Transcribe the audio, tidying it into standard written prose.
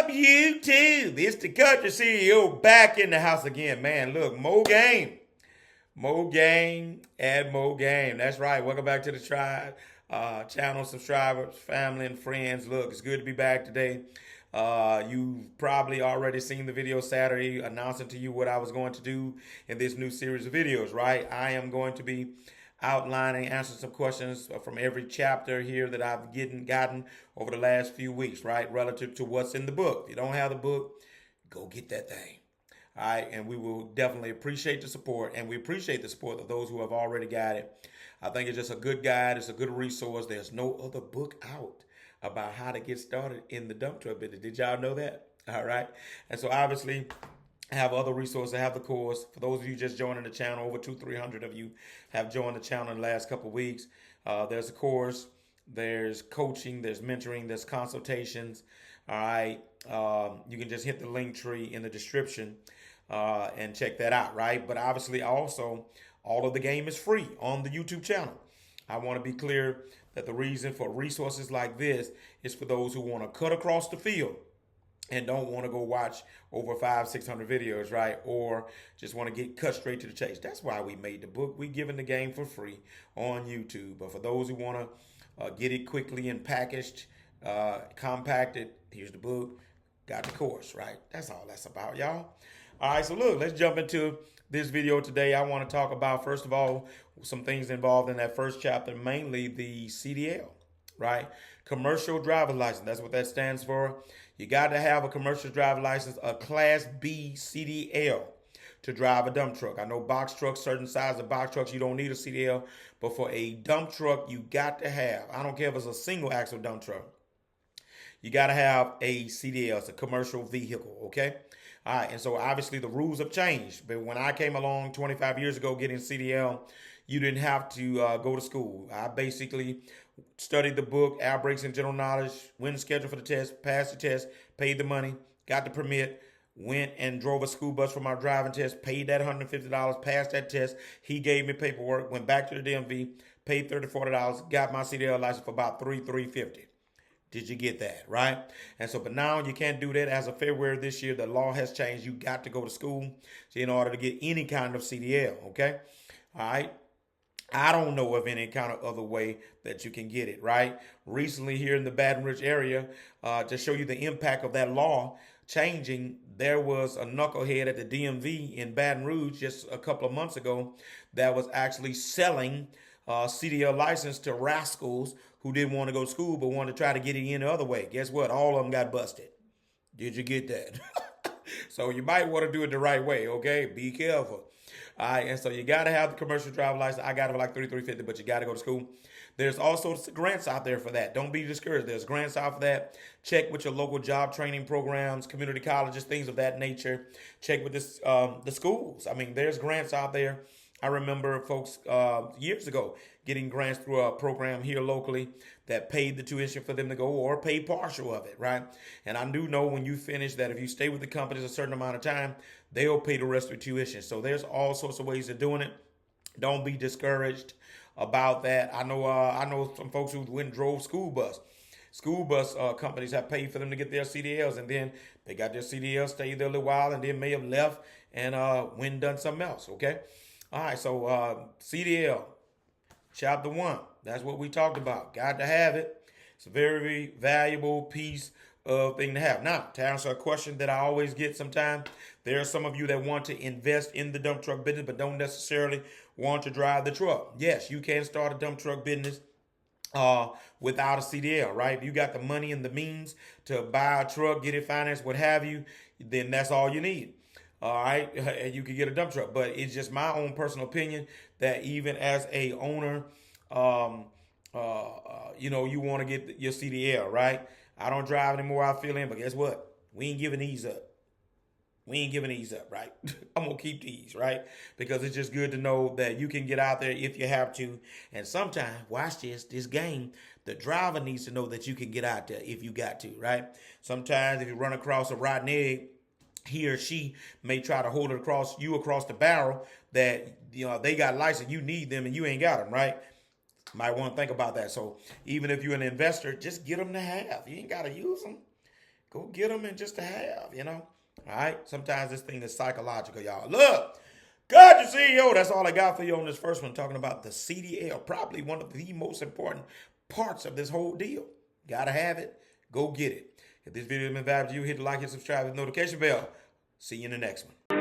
up, YouTube? It's the Country CEO back in the house again. Man, look, more game. More game and more game. That's right. Welcome back to the tribe. Channel subscribers, family, and friends. Look, it's good to be back today. You've probably already seen the video Saturday announcing to you what I was going to do in this new series of videos, right? I am going to be outlining, answering some questions from every chapter here that I've gotten over the last few weeks, right? Relative to what's in the book. If you don't have the book, go get that thing. All right, and we will definitely appreciate the support, and we appreciate the support of those who have already got it. I think it's just a good guide. It's a good resource. There's no other book out about how to get started in the dump truck business. Did y'all know that? All right, and so obviously I have other resources. I have the course. For those of you just joining the channel, over 300 of you have joined the channel in the last couple of weeks. There's a course, there's coaching, there's mentoring, there's consultations. All right, you can just hit the link tree in the description and check that out, right? But obviously also all of the game is free on the YouTube channel. I want to be clear that the reason for resources like this is for those who want to cut across the field and don't want to go watch over 500-600 videos, right? Or just want to get cut straight to the chase. That's why we made the book. We giving the game for free on YouTube. But for those who want to get it quickly and packaged, compacted, here's the book, got the course, right? That's all that's about, y'all. All right, so look, let's jump into this video today. I want to talk about, first of all, some things involved in that first chapter, mainly the CDL, right? Commercial driver's license. That's what that stands for. You got to have a commercial driver's license, a Class B CDL to drive a dump truck. I know box trucks, certain size of box trucks, you don't need a CDL, but for a dump truck, you got to have, I don't care if it's a single axle dump truck, you got to have a CDL. It's a commercial vehicle, okay? All right, and so obviously the rules have changed. But when I came along 25 years ago getting CDL, you didn't have to go to school. I basically studied the book, air brakes and general knowledge, went scheduled for the test, passed the test, paid the money, got the permit, went and drove a school bus for my driving test, paid that $150, passed that test. He gave me paperwork, went back to the DMV, paid $30, $40, got my CDL license for about $350. Did you get that, right? And so, but now you can't do that. As of February this year, the law has changed. You got to go to school in order to get any kind of CDL, okay? All right. I don't know of any kind of other way that you can get it, right? Recently here in the Baton Rouge area, to show you the impact of that law changing, there was a knucklehead at the DMV in Baton Rouge just a couple of months ago that was actually selling CDL license to rascals who didn't want to go to school but wanted to try to get it any other way. Guess what? All of them got busted. Did you get that? So you might want to do it the right way, okay? Be careful. All right, and so you got to have the commercial driver license. I got it for like $350, but you got to go to school. There's also grants out there for that. Don't be discouraged. There's grants out for that. Check with your local job training programs, community colleges, things of that nature. Check with this, the schools. I mean, there's grants out there. I remember folks years ago getting grants through a program here locally that paid the tuition for them to go or paid partial of it, right? And I do know when you finish that if you stay with the companies a certain amount of time, they'll pay the rest of your tuition. So there's all sorts of ways of doing it. Don't be discouraged about that. I know some folks who went and drove school bus. School bus companies have paid for them to get their CDLs, and then they got their CDLs, stayed there a little while, and then may have left and went and done something else, okay? All right, so CDL, chapter 1, that's what we talked about. Got to have it. It's a very valuable piece of thing to have. Now, to answer a question that I always get sometimes, there are some of you that want to invest in the dump truck business but don't necessarily want to drive the truck. Yes, you can start a dump truck business without a CDL, right? If you got the money and the means to buy a truck, get it financed, what have you, then that's all you need. All right, and you can get a dump truck, but it's just my own personal opinion that even as a owner, you want to get your CDL, right? I don't drive anymore. I feel in, but guess what? We ain't giving these up. We ain't giving these up, right? I'm gonna keep these, right? Because it's just good to know that you can get out there if you have to. And sometimes, watch this game, the driver needs to know that you can get out there if you got to, right? Sometimes if you run across a rotten egg, he or she may try to hold it across the barrel that, they got license, you need them and you ain't got them, right? Might want to think about that. So even if you're an investor, just get them to have. You ain't got to use them. go get them and just to have, you know. All right. Sometimes this thing is psychological, y'all. Look, Country CEO, that's all I got for you on this first one, talking about the CDL, probably one of the most important parts of this whole deal. Gotta have it. Go get it. If this video has been valuable to you, hit the like and subscribe with the notification bell. See you in the next one.